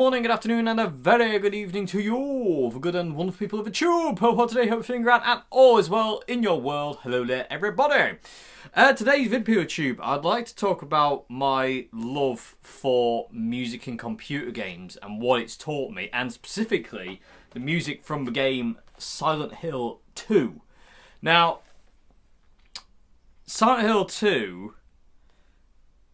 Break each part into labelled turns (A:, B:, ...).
A: morning, good afternoon, and a very good evening to you all, the good and wonderful people of the tube. Hope today, hope you're feeling grand and all is well in your world. Hello there, everybody. Today's video tube, I'd like to talk about my love for music and computer games and what it's taught me, and specifically the music from the game Silent Hill 2. Now, Silent Hill 2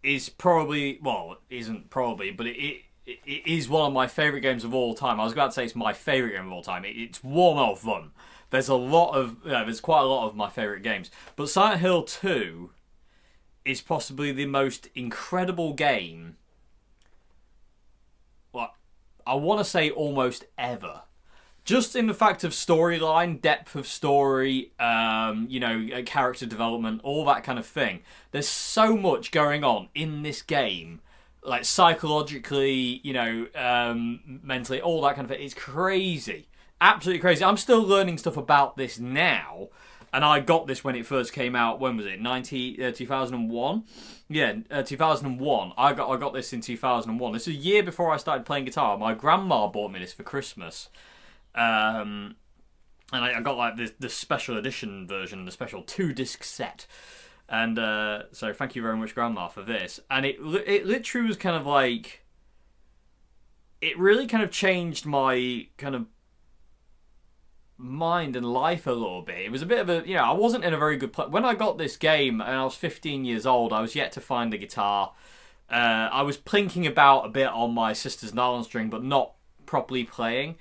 A: is probably, well, it isn't probably, but it is one of my favourite games of all time. I was about to say it's my favourite game of all time. It's one of them. There's quite a lot of my favourite games. But Silent Hill 2 is possibly the most incredible game, well, I want to say almost ever. Just in the fact of storyline, depth of story, character development, all that kind of thing. There's so much going on in this game, like psychologically, mentally, all that kind of thing. It's crazy, absolutely crazy. I'm still learning stuff about this now, and I got this when it first came out. When was it? 2001. Yeah, 2001. I got this in 2001. This is a year before I started playing guitar. My grandma bought me this for Christmas. And I got like the special edition version, the special 2-disc set, and so thank you very much, Grandma, for this. And it literally was kind of like, it really kind of changed my kind of mind and life a little bit. It was a bit of a, I wasn't in a very good place when I got this game, and I was 15 years old. I was yet to find a guitar. I was plinking about a bit on my sister's nylon string, but not properly playing.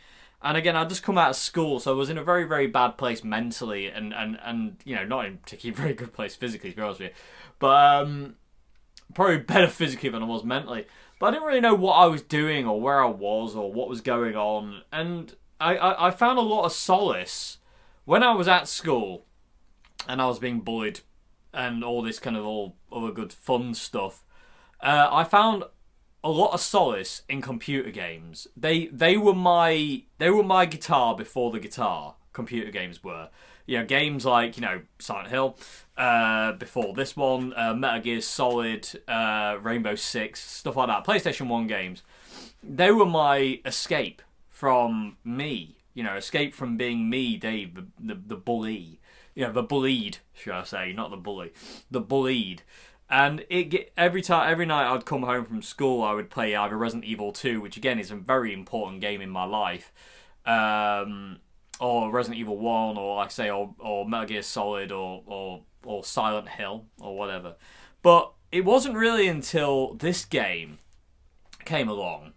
A: And again, I'd just come out of school, so I was in a very, very bad place mentally, and not in a particularly very good place physically, to be honest with you. But probably better physically than I was mentally. But I didn't really know what I was doing, or where I was, or what was going on. And I found a lot of solace when I was at school, and I was being bullied, and all this kind of all other good fun stuff. I found a lot of solace in computer games. They were my guitar before the guitar. Computer games were, games like Silent Hill, before this one, Metal Gear Solid, Rainbow Six, stuff like that. PlayStation 1 games. They were my escape from me. Escape from being me, Dave, the bully. The bullied, should I say, not the bully, the bullied. And every night I'd come home from school, I would play either Resident Evil 2, which again is a very important game in my life, or Resident Evil 1, or like I say, or Metal Gear Solid, or Silent Hill, or whatever. But it wasn't really until this game came along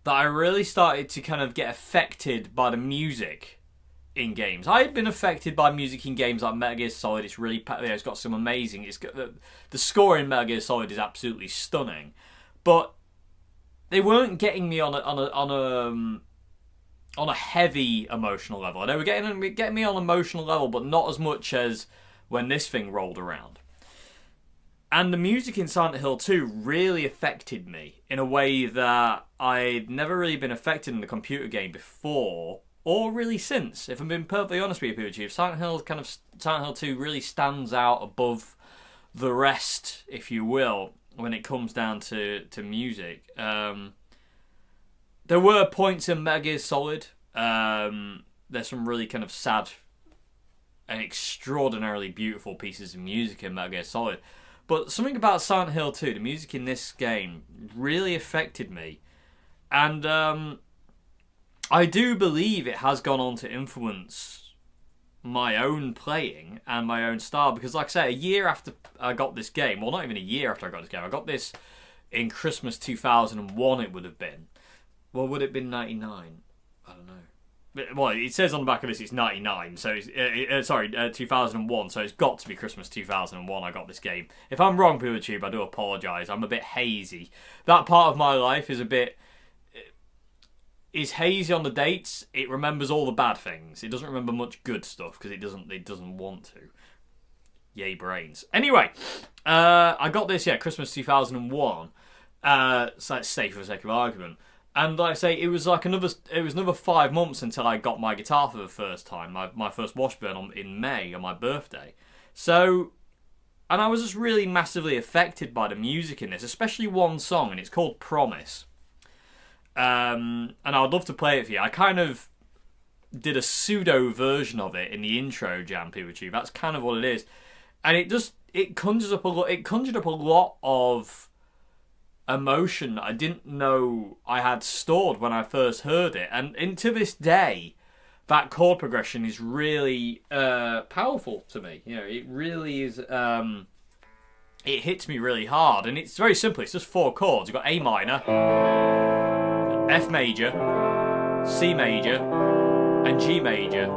A: that I really started to kind of get affected by the music in games. I had been affected by music in games like Metal Gear Solid. It's really, it's got some amazing. It's got the score in Metal Gear Solid is absolutely stunning, but they weren't getting me on a heavy emotional level. They were getting me on an emotional level, but not as much as when this thing rolled around. And the music in Silent Hill 2 really affected me in a way that I'd never really been affected in a computer game before. Or really since, if I'm being perfectly honest with you, people, Silent Hill 2 really stands out above the rest, if you will, when it comes down to music. There were points in Metal Gear Solid. There's some really kind of sad and extraordinarily beautiful pieces of music in Metal Gear Solid. But something about Silent Hill 2, the music in this game, really affected me. And I do believe it has gone on to influence my own playing and my own style, because like I say, a year after I got this game, well, not even a year after I got this game, I got this in Christmas 2001 it would have been. Well, would it have been 99? I don't know. Well, it says on the back of this it's 99, so it's, 2001, so it's got to be Christmas 2001 I got this game. If I'm wrong, PeterTube, I do apologise. I'm a bit hazy. That part of my life is hazy on the dates. It remembers all the bad things. It doesn't remember much good stuff because it doesn't want to. Yay brains. Anyway, I got this Christmas 2001. So let's say for the sake of argument. And like I say, it was another 5 months until I got my guitar for the first time. My first Washburn in May on my birthday. So, and I was just really massively affected by the music in this, especially one song, and it's called Promise. and I'd love to play it for you. I kind of did a pseudo version of it in the intro jam, PeopleTube. That's kind of what it is, and it conjures up a lot. It conjured up a lot of emotion I didn't know I had stored when I first heard it, and to this day, that chord progression is really powerful to me. You know, it really is. It hits me really hard, and it's very simple. It's just 4 chords. You've got A minor, F major, C major, and G major.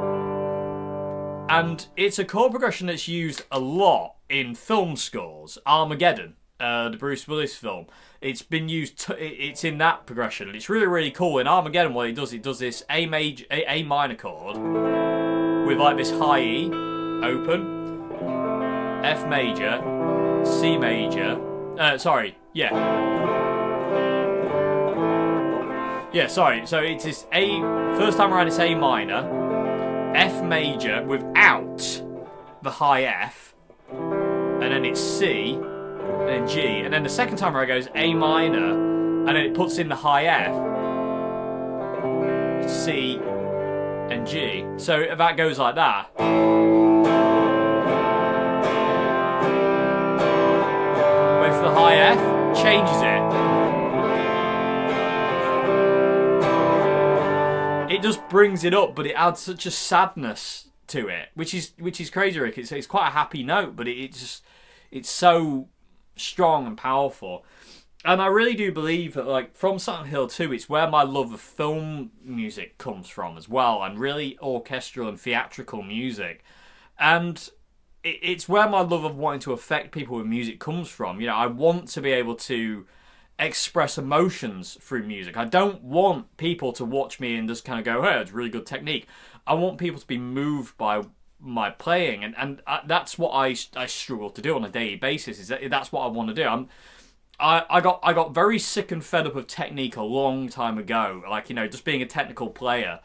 A: And it's a chord progression that's used a lot in film scores. Armageddon, the Bruce Willis film. It's been used. It's in that progression, and it's really, really cool. In Armageddon, what it does this A minor chord with like this high E, open, F major, C major. Sorry. So it's this A. First time around, it's A minor, F major without the high F, and then it's C, and then G, and then the second time around it goes A minor, and then it puts in the high F, C, and G. So that goes like that. With the high F, changes it. It just brings it up, but it adds such a sadness to it, which is crazy, Rick. It's quite a happy note, but it's so strong and powerful. And I really do believe that, like, from Silent Hill 2, it's where my love of film music comes from as well, and really orchestral and theatrical music. And it's where my love of wanting to affect people with music comes from. You know, I want to be able to express emotions through music. I don't want people to watch me and just kind of go, hey, it's really good technique. I want people to be moved by my playing, and that's what I struggle to do on a daily basis. That's what I want to do. I got very sick and fed up of technique a long time ago. Like, you know, just being a technical player.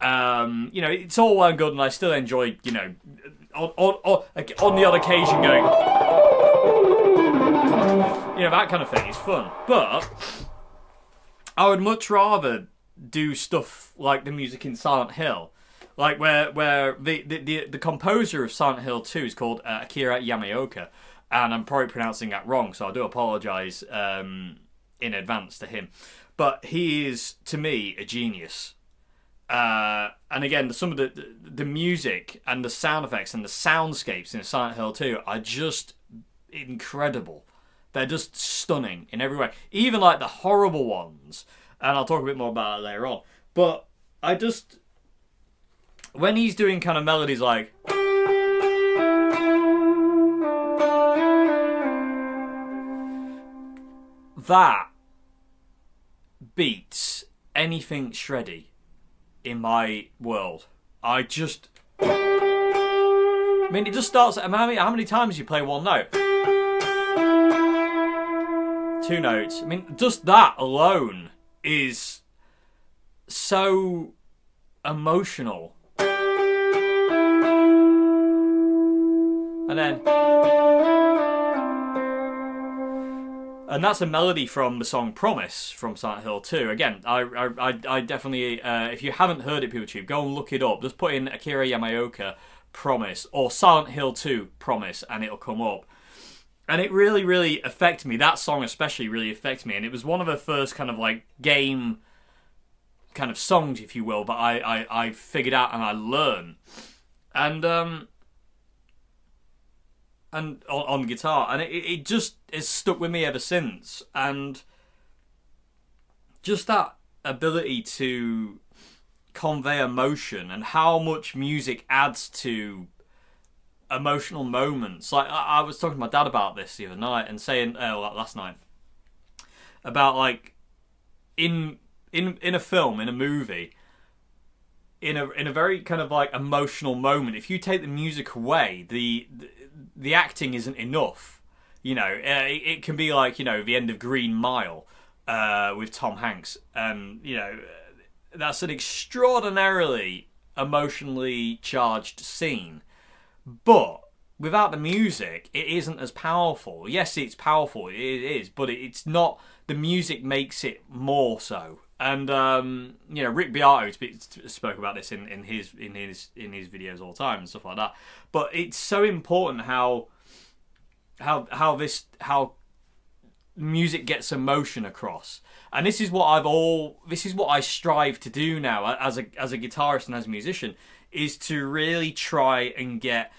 A: You know, it's all well and good, and I still enjoy, you know, on the odd occasion going, you know, that kind of thing is fun. But I would much rather do stuff like the music in Silent Hill, like where the composer of Silent Hill 2 is called Akira Yamaoka, and I'm probably pronouncing that wrong, so I do apologise in advance to him. But he is, to me, a genius. And again, some of the music and the sound effects and the soundscapes in Silent Hill 2 are just incredible. They're just stunning in every way. Even like the horrible ones, and I'll talk a bit more about it later on. But I just, when he's doing kind of melodies like, that beats anything shreddy in my world. I mean, it just starts. How many times you play one note? 2 notes. I mean, just that alone is so emotional. And that's a melody from the song Promise from Silent Hill 2. Again, I definitely, if you haven't heard it, PeopleTube, go and look it up. Just put in Akira Yamaoka Promise or Silent Hill 2 Promise, and it'll come up. And it really, really affected me. That song especially really affected me. And it was one of the first kind of like game kind of songs, if you will, that I figured out and I learned. And on guitar, and it just is stuck with me ever since. And just that ability to convey emotion and how much music adds to emotional moments. Like I was talking to my dad about this the other night, and saying last night about like in a film, in a movie, in a very kind of like emotional moment, if you take the music away, the acting isn't enough. You know, it can be like, you know, the end of Green Mile with Tom Hanks. You know, that's an extraordinarily emotionally charged scene. But without the music, it isn't as powerful. Yes, it's powerful, it is, but it's not. The music makes it more so. And you know, Rick Beato spoke about this in his videos all the time and stuff like that. But it's so important how music gets emotion across, and this is what I strive to do now as a guitarist and as a musician, is to really try and get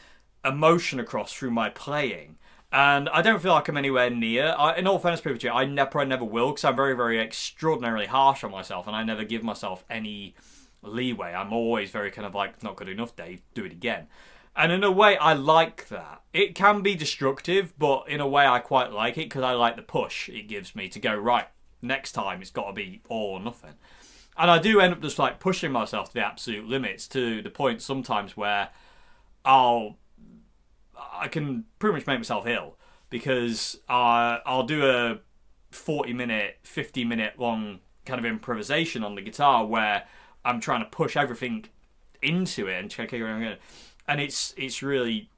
A: emotion across through my playing. And I don't feel like I'm anywhere near. In all fairness, people, I probably never will, because I'm very, very extraordinarily harsh on myself, and I never give myself any leeway. I'm always very kind of like, not good enough, Dave, do it again. And in a way, I like that. It can be destructive, but in a way, I quite like it, because I like the push it gives me to go, right, next time it's got to be all or nothing. And I do end up just like pushing myself to the absolute limits, to the point sometimes where I can pretty much make myself ill, because I'll do a 40-minute, 50-minute long kind of improvisation on the guitar where I'm trying to push everything into it and check it, and it's really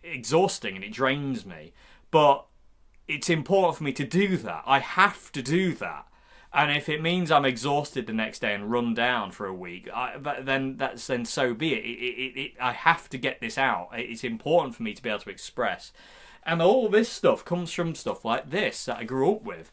A: exhausting and it drains me. But it's important for me to do that. I have to do that. And if it means I'm exhausted the next day and run down for a week, then so be it. I have to get this out. It's important for me to be able to express. And all this stuff comes from stuff like this that I grew up with.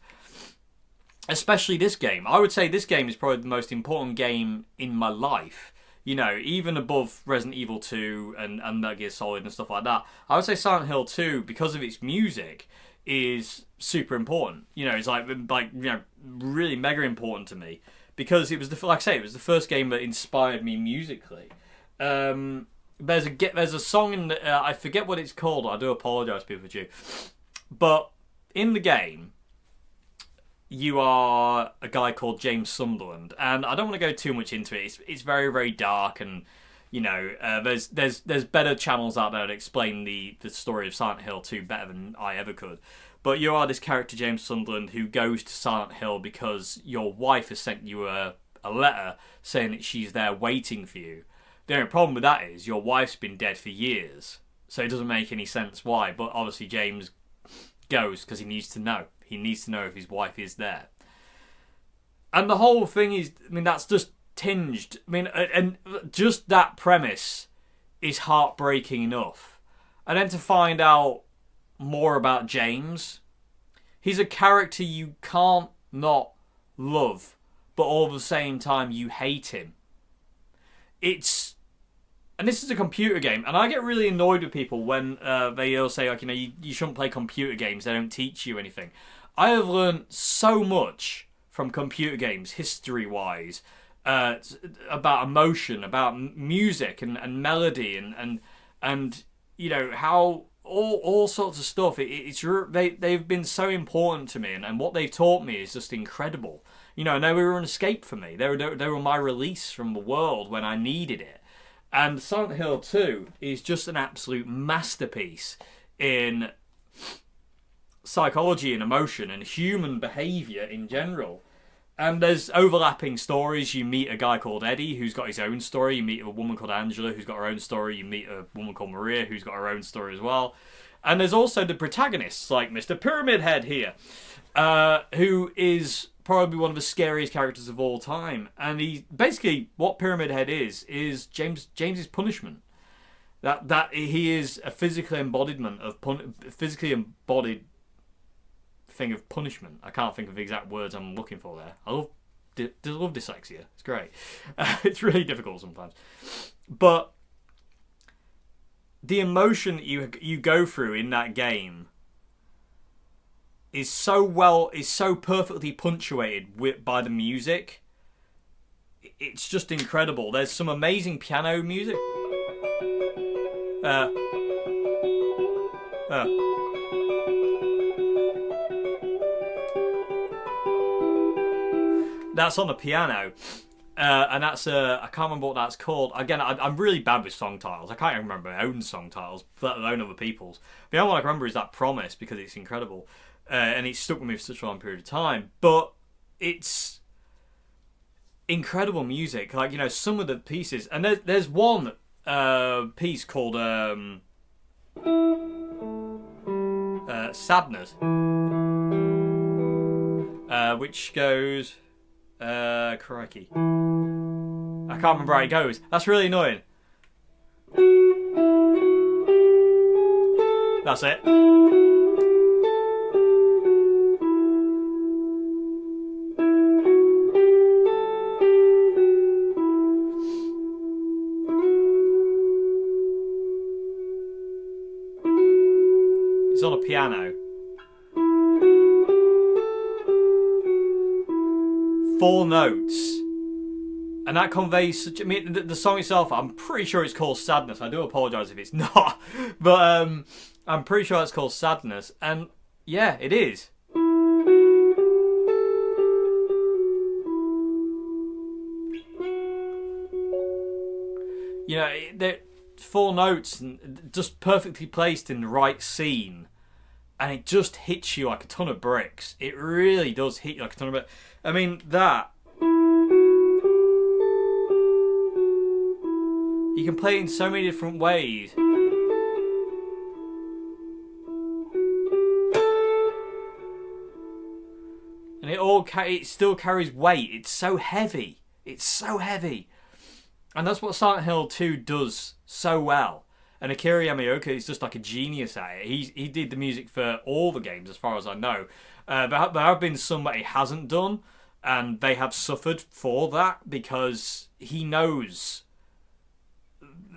A: Especially this game. I would say this game is probably the most important game in my life. You know, even above Resident Evil 2 and Metal Gear Solid and stuff like that. I would say Silent Hill 2, because of its music, is super important. You know, it's like you know, really mega important to me, because it was it was the first game that inspired me musically. There's a song in the, I forget what it's called. I do apologise, people, to you, but in the game, you are a guy called James Sunderland, and I don't want to go too much into it. It's very, very dark, and you know, there's better channels out there that explain the story of Silent Hill 2 better than I ever could. But you are this character, James Sunderland, who goes to Silent Hill because your wife has sent you a letter saying that she's there waiting for you. The only problem with that is your wife's been dead for years, so it doesn't make any sense why. But obviously James goes because he needs to know. He needs to know if his wife is there. And the whole thing is, I mean, that's just tinged. I mean, and just that premise is heartbreaking enough. And then to find out more about James, he's a character you can't not love, but all at the same time you hate him. And this is a computer game, and I get really annoyed with people when they all say, like, you know, you shouldn't play computer games, they don't teach you anything. I have learned so much from computer games, history-wise, about emotion, about music and melody, and you know, how all sorts of stuff. They've been so important to me, and what they've taught me is just incredible. You know, and they were an escape for me. They were my release from the world when I needed it. And Silent Hill 2 is just an absolute masterpiece in psychology and emotion and human behaviour in general. And there's overlapping stories. You meet a guy called Eddie who's got his own story. You meet a woman called Angela who's got her own story. You meet a woman called Maria who's got her own story as well. And there's also the protagonists, like Mr. Pyramid Head here, who is probably one of the scariest characters of all time. And he basically, what Pyramid Head is James's punishment. That he is a physically embodied thing of punishment. I can't think of the exact words I'm looking for there. I love dyslexia. It's great. It's really difficult sometimes. But the emotion that you go through in that game is so perfectly punctuated by the music. It's just incredible. There's some amazing piano music. That's on the piano, and that's I can't remember what that's called. Again, I'm really bad with song titles. I can't even remember my own song titles, let alone other people's. The only one I can remember is that Promise, because it's incredible. And it's stuck with me for such a long period of time. But it's incredible music. Like, you know, some of the pieces, and there's one piece called Sadness, which goes. Crikey. I can't remember how it goes. That's really annoying. That's it. It's on a piano. 4 notes. And that conveys such... I mean, the song itself, I'm pretty sure it's called Sadness. I do apologise if it's not. But I'm pretty sure it's called Sadness. And yeah, it is. You know, they're 4 notes and just perfectly placed in the right scene. And it just hits you like a ton of bricks. It really does hit you like a ton of bricks. I mean, that... You can play it in so many different ways. And it still carries weight. It's so heavy. It's so heavy. And that's what Silent Hill 2 does so well. And Akira Yamaoka is just like a genius at it. He did the music for all the games, as far as I know. There have been some that he hasn't done, and they have suffered for that because he knows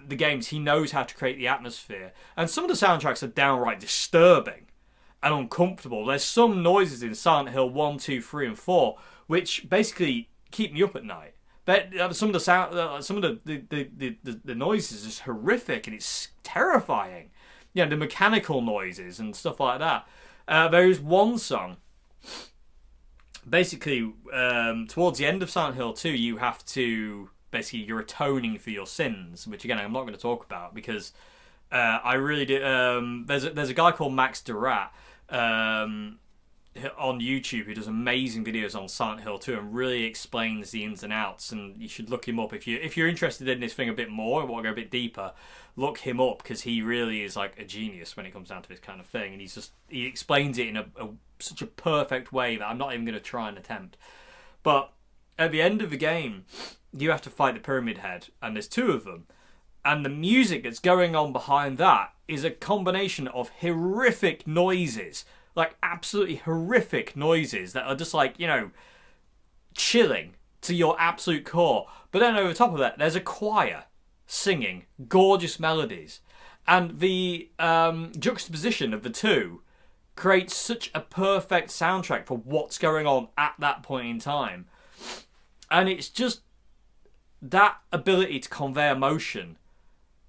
A: the games. He knows how to create the atmosphere. And some of the soundtracks are downright disturbing and uncomfortable. There's some noises in Silent Hill 1, 2, 3, and 4 which basically keep me up at night. But some of the sound, some of the noises is horrific and it's terrifying. You know, the mechanical noises and stuff like that. There is one song. Basically, towards the end of Silent Hill 2, you have to you're atoning for your sins, which again I'm not going to talk about because I really do. There's a guy called Max Durat on YouTube who does amazing videos on Silent Hill 2 and really explains the ins and outs, and you should look him up if you're interested in this thing a bit more and want to go a bit deeper. Look him up because he really is like a genius when it comes down to this kind of thing, and he explains it in such a perfect way that I'm not even going to try and attempt. But at the end of the game, you have to fight the Pyramid Head, and there's 2 of them, and the music that's going on behind that is a combination of horrific noises. Like, absolutely horrific noises that are just like, you know, chilling to your absolute core. But then over the top of that, there's a choir singing gorgeous melodies. And the juxtaposition of the 2 creates such a perfect soundtrack for what's going on at that point in time. And it's just that ability to convey emotion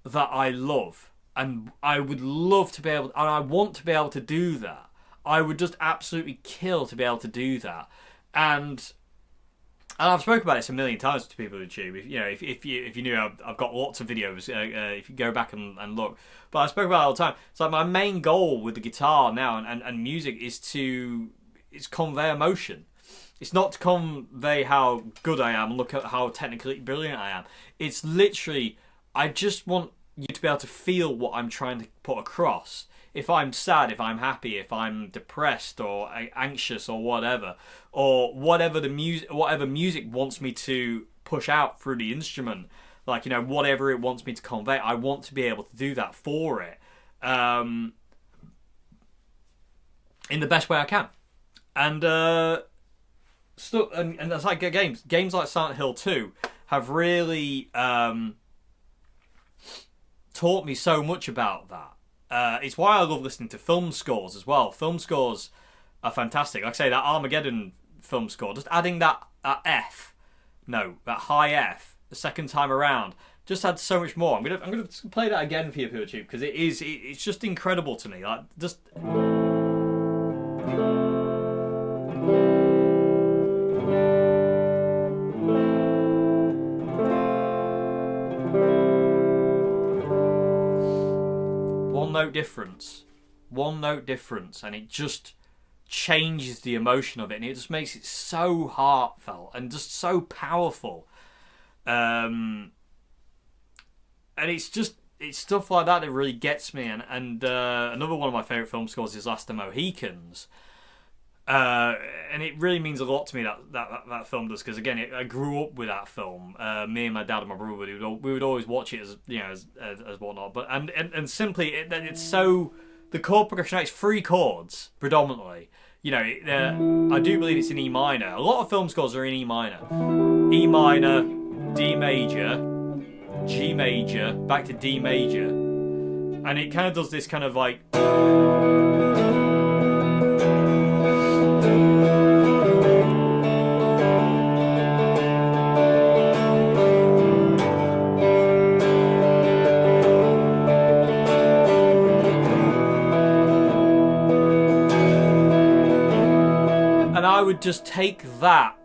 A: that I love. And I would love to be able, and I want to be able to do that. I would just absolutely kill to be able to do that. And I've spoken about this a million times to people on YouTube. If you knew, I've got lots of videos. If you go back and look, but I spoke about it all the time. It's like my main goal with the guitar now and music is convey emotion. It's not to convey how good I am. Look at how technically brilliant I am. It's literally, I just want you to be able to feel what I'm trying to put across. If I'm sad, if I'm happy, if I'm depressed or anxious or whatever music wants me to push out through the instrument, like, you know, whatever it wants me to convey, I want to be able to do that for it, in the best way I can. And that's like games like Silent Hill 2 have really taught me so much about that. It's why I love listening to film scores as well. Film scores are fantastic. Like I say, that Armageddon film score, just adding that high F the second time around, just had so much more. I'm gonna play that again for you, YouTube, because it's just incredible to me. Like, just. One note difference, and it just changes the emotion of it, and it just makes it so heartfelt and just so powerful. And it's stuff like that really gets me. And another one of my favourite film scores is Last of the Mohicans. And it really means a lot to me that film does, because again, I grew up with that film. Me and my dad and my brother we would always watch it as as whatnot. But and simply it's so, the chord progression, it's three chords predominantly. I do believe it's in E minor. A lot of film scores are in E minor, E minor, D major, G major, back to D major, and it kind of does this kind of like. I would just take that.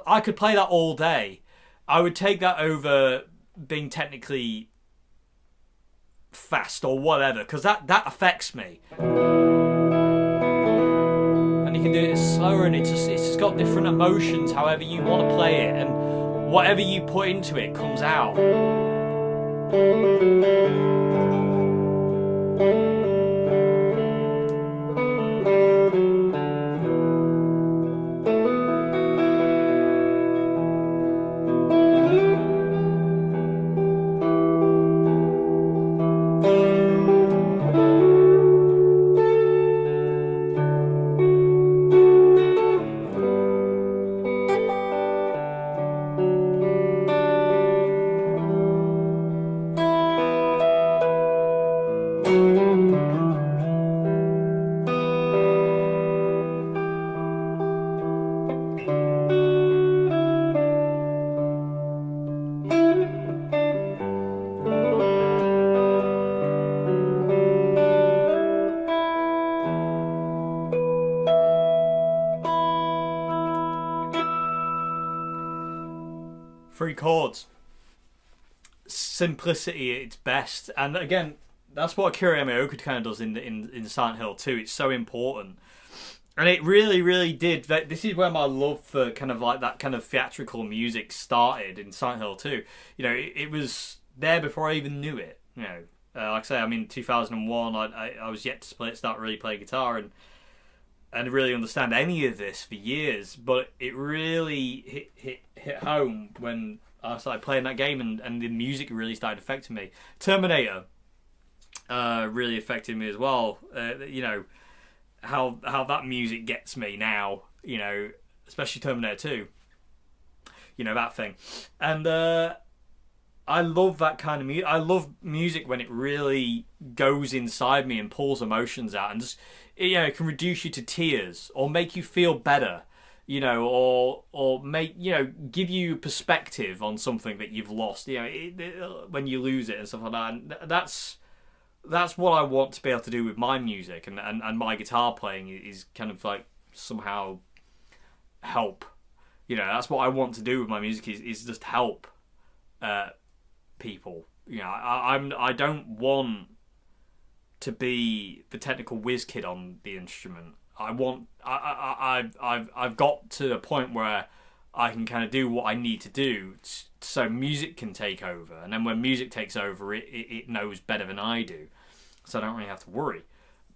A: I could play that all day. I would take that over being technically fast or whatever, because that affects me. And you can do it slower, and it's just got different emotions however you want to play it, and whatever you put into it comes out. Three chords. Simplicity at its best. And again, that's what Akira Yamaoka kind of does in Silent Hill 2. It's so important. And it really, really did. This is where my love for kind of like that kind of theatrical music started in Silent Hill 2. It was there before I even knew it. Like I say, I mean, 2001, I was yet to start really playing guitar and really understand any of this for years, but it really hit home when I started playing that game, and the music really started affecting me. Terminator really affected me as well. How that music gets me now, especially Terminator 2. That thing. And I love that kind of music. I love music when it really goes inside me and pulls emotions out, and just it can reduce you to tears or make you feel better, or make give you perspective on something that you've lost. When you lose it and stuff like that. And that's what I want to be able to do with my music and my guitar playing is kind of like somehow help. That's what I want to do with my music is just help people. I don't want to be the technical whiz kid on the instrument. I've got to a point where I can kind of do what I need to do so music can take over, and then when music takes over, it knows better than I do, so I don't really have to worry.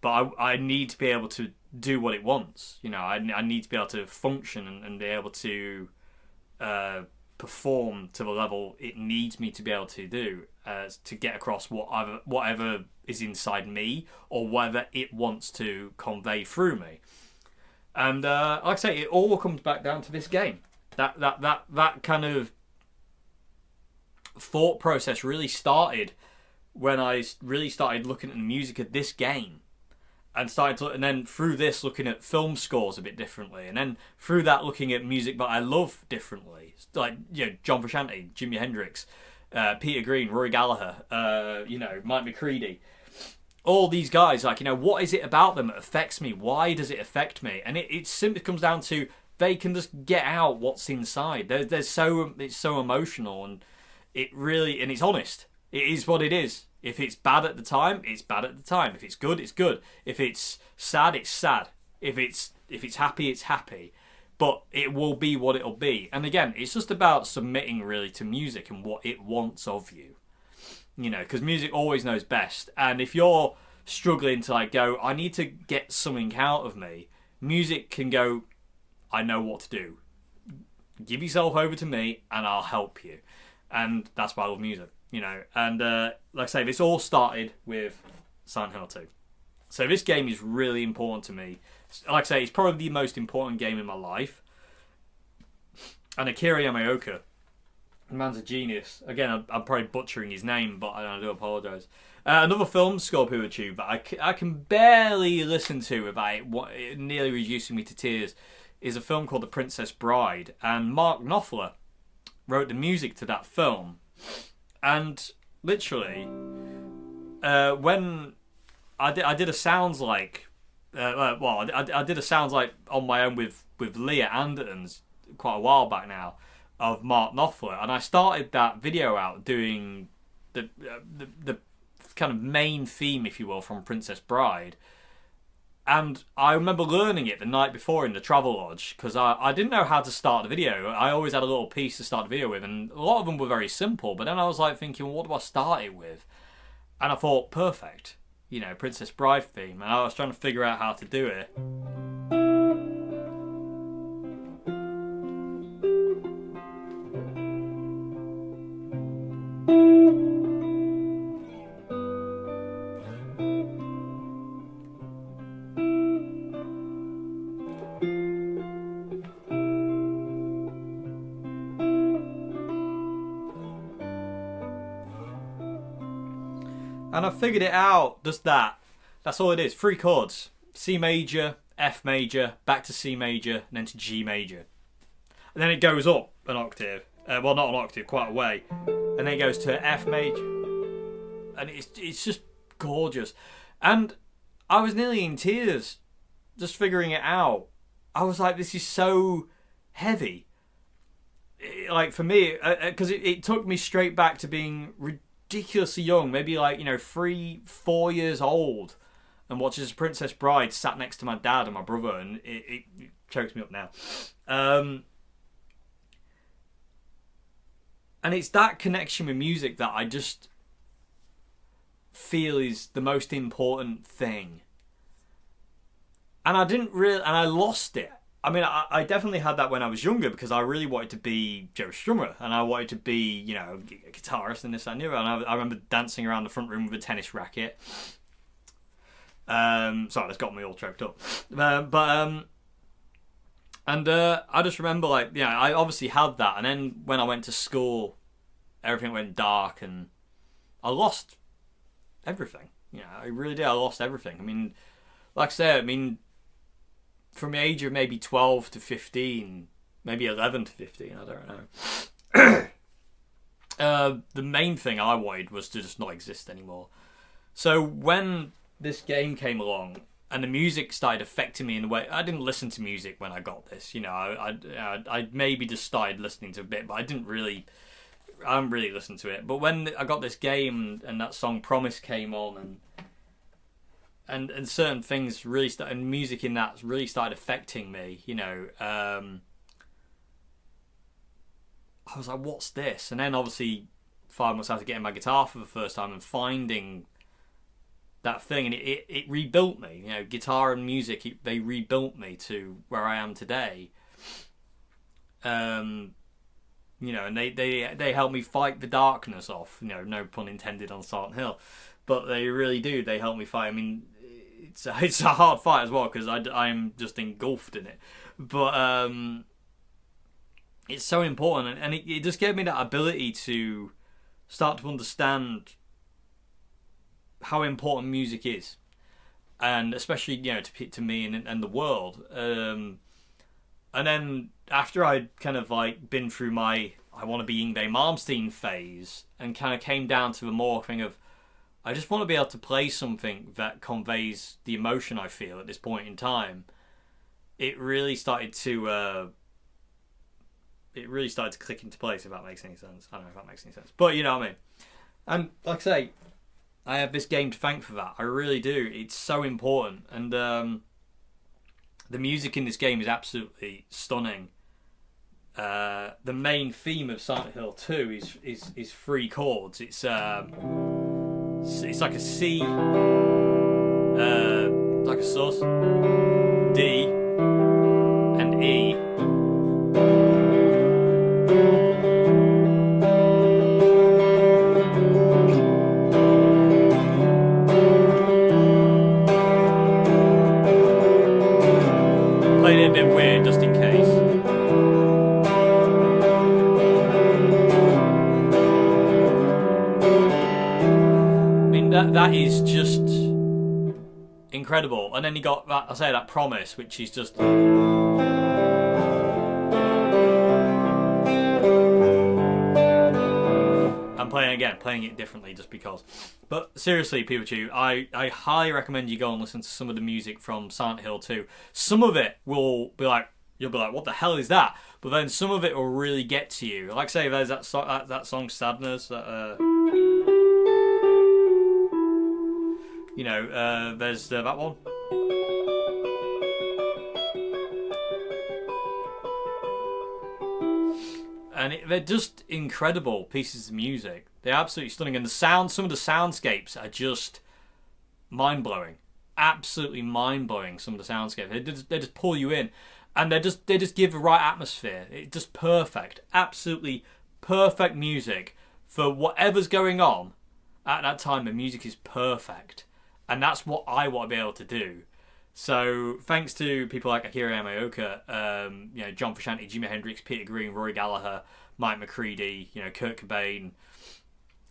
A: But I need to be able to do what it wants. I need to be able to function and be able to perform to the level it needs me to be able to do to get across whatever is inside me or whatever it wants to convey through me. And like I say, it all comes back down to this game. That kind of thought process really started when I really started looking at the music of this game, and and then through this looking at film scores a bit differently, and then through that looking at music that I love differently, like John Frusciante, Jimi Hendrix, Peter Green, Rory Gallagher, Mike McCready, all these guys. Like, what is it about them that affects me? Why does it affect me? And it simply comes down to they can just get out what's inside. It's so emotional, and it's honest. It is what it is. If it's bad at the time, it's bad at the time. If it's good, it's good. If it's sad, it's sad. If it's happy, it's happy. But it will be what it'll be. And again, it's just about submitting really to music and what it wants of you. Because music always knows best. And if you're struggling to go, I need to get something out of me, music can go, I know what to do. Give yourself over to me and I'll help you. And that's why I love music, you know. And like I say, this all started with Silent Hill 2. So this game is really important to me. Like I say, it's probably the most important game in my life. And Akira Yamaoka, the man's a genius. Again, I'm probably butchering his name, but I do apologise. Another film score who achieved that I can barely listen to without it nearly reducing me to tears is a film called The Princess Bride. And Mark Knopfler wrote the music to that film. And literally, when I did a sounds like, I did a sounds like on my own with Leah Andertons quite a while back now of Mark Knopfler, and I started that video out doing the kind of main theme, if you will, from Princess Bride. And I remember learning it the night before in the Travelodge, because I didn't know how to start the video. I always had a little piece to start the video with, and a lot of them were very simple, but then I was like thinking, what do I start it with? And I thought, perfect, you know, Princess Bride theme, and I was trying to figure out how to do it. And I figured it out, just that. That's all it is, 3 chords. C major, F major, back to C major, and then to G major. And then it goes up an octave. Well, not an octave, quite a way. And then it goes to F major. And it's just gorgeous. And I was nearly in tears just figuring it out. I was like, this is so heavy. Like, for me, because it took me straight back to being ridiculously young, maybe like, you know, 3-4 years old, and watches Princess Bride sat next to my dad and my brother, and it chokes me up now. And it's that connection with music that I just feel is the most important thing. And I lost it. I mean, I definitely had that when I was younger, because I really wanted to be Joe Strummer, and I wanted to be, you know, a guitarist and this and that. And I remember dancing around the front room with a tennis racket. Sorry, that's got me all choked up. I just remember, like, yeah, I obviously had that, and then when I went to school, everything went dark, and I lost everything. You know, I really did. I lost everything. I mean, like I said, from the age of maybe 12 to 15, maybe 11 to 15, I don't know. The main thing I wanted was to just not exist anymore. So when this game came along and the music started affecting me in a way, I didn't listen to music when I got this. You know, I maybe just started listening to a bit, but I didn't really listen to it. But when I got this game and that song Promise came on, and certain things really started, and music in that really started affecting me, you know, I was like, what's this? And then obviously found myself getting my guitar for the first time and finding that thing, and it rebuilt me. You know, guitar and music, they rebuilt me to where I am today. You know, and they helped me fight the darkness off. You know, no pun intended on Silent Hill, but they really do. They help me fight. I mean, it's a hard fight as well, because I'm just engulfed in it. But it's so important, and it just gave me that ability to start to understand how important music is, and especially, you know, to me and the world. And then after I'd kind of like been through my I want to be Yngwie Malmsteen phase, and kind of came down to the more thing of I just want to be able to play something that conveys the emotion I feel at this point in time, it really started to click into place, if that makes any sense. I don't know if that makes any sense, but you know what I mean. And like I say, I have this game to thank for that. I really do. It's so important, and the music in this game is absolutely stunning. The main theme of Silent Hill 2 is 3 chords. It's like a C, like a sus, D, incredible. And then you got that, I say, that Promise, which is just. I'm playing it differently just because. But seriously, Pikachu, I highly recommend you go and listen to some of the music from Silent Hill 2. Some of it will be like, you'll be like, what the hell is that? But then some of it will really get to you. Like, say, there's that song Sadness. There's that one. And they're just incredible pieces of music. They're absolutely stunning. And some of the soundscapes are just mind-blowing. Absolutely mind-blowing, some of the soundscapes. They just pull you in. And they just give the right atmosphere. It's just perfect. Absolutely perfect music for whatever's going on at that time. The music is perfect. And that's what I want to be able to do. So thanks to people like Akira Yamaoka, John Frusciante, Jimi Hendrix, Peter Green, Rory Gallagher, Mike McCready, Kurt Cobain,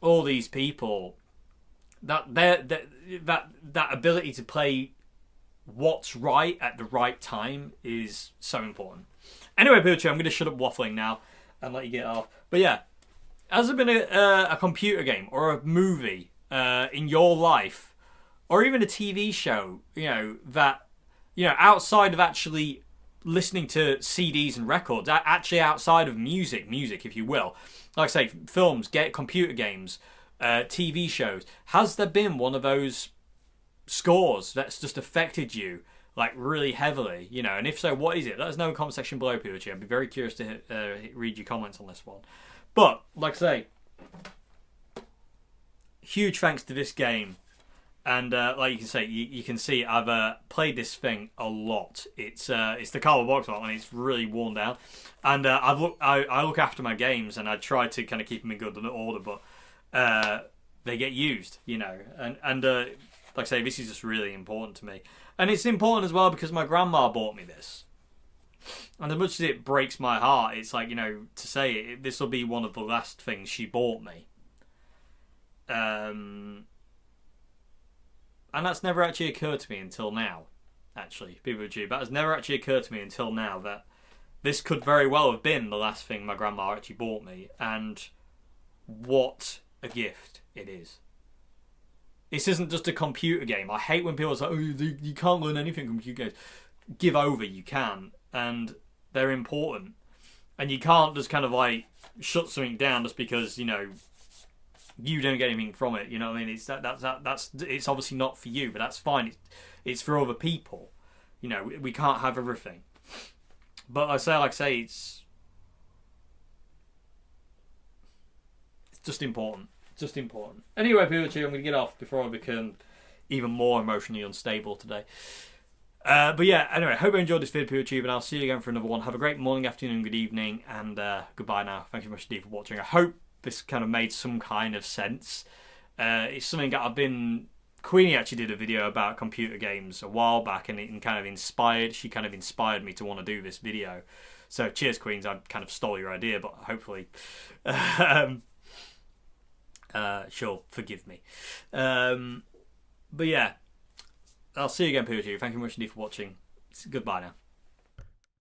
A: all these people, that ability to play what's right at the right time is so important. Anyway, Pikachu, I'm going to shut up waffling now and let you get off. But yeah, has there been a computer game or a movie in your life, or even a TV show, that, outside of actually listening to CDs and records, actually outside of music, if you will, like I say, films, computer games, TV shows, has there been one of those scores that's just affected you, like, really heavily, and if so, what is it? Let us know in the comment section below, Pikachu. I'd be very curious to read your comments on this one. But, like I say, huge thanks to this game. And like you can say, you can see I've played this thing a lot. It's the cardboard box one, and it's really worn down. And I look after my games, and I try to kind of keep them in good order, but they get used, And like I say, this is just really important to me, and it's important as well because my grandma bought me this. And as much as it breaks my heart, it's like, to say this will be one of the last things she bought me. And that's never actually occurred to me until now, actually. That has never actually occurred to me until now, that this could very well have been the last thing my grandma actually bought me. And what a gift it is. This isn't just a computer game. I hate when people say, you can't learn anything from computer games. Give over, you can. And they're important. And you can't just kind of like shut something down just because, you don't get anything from it, you know what I mean? It's it's obviously not for you, but that's fine. It's for other people. We can't have everything. But like I say, it's just important. Just important. Anyway, Pikachu, I'm going to get off before I become even more emotionally unstable today. But yeah, anyway, hope you enjoyed this video, Pikachu, and I'll see you again for another one. Have a great morning, afternoon, good evening, and goodbye now. Thank you very much indeed for watching. I hope this kind of made some kind of sense. It's something that Queenie actually did a video about computer games a while back, and it she kind of inspired me to want to do this video. So cheers, Queens. I kind of stole your idea, but hopefully she'll forgive me. But yeah, I'll see you again, Pikachu. Thank you very much indeed for watching. Goodbye now.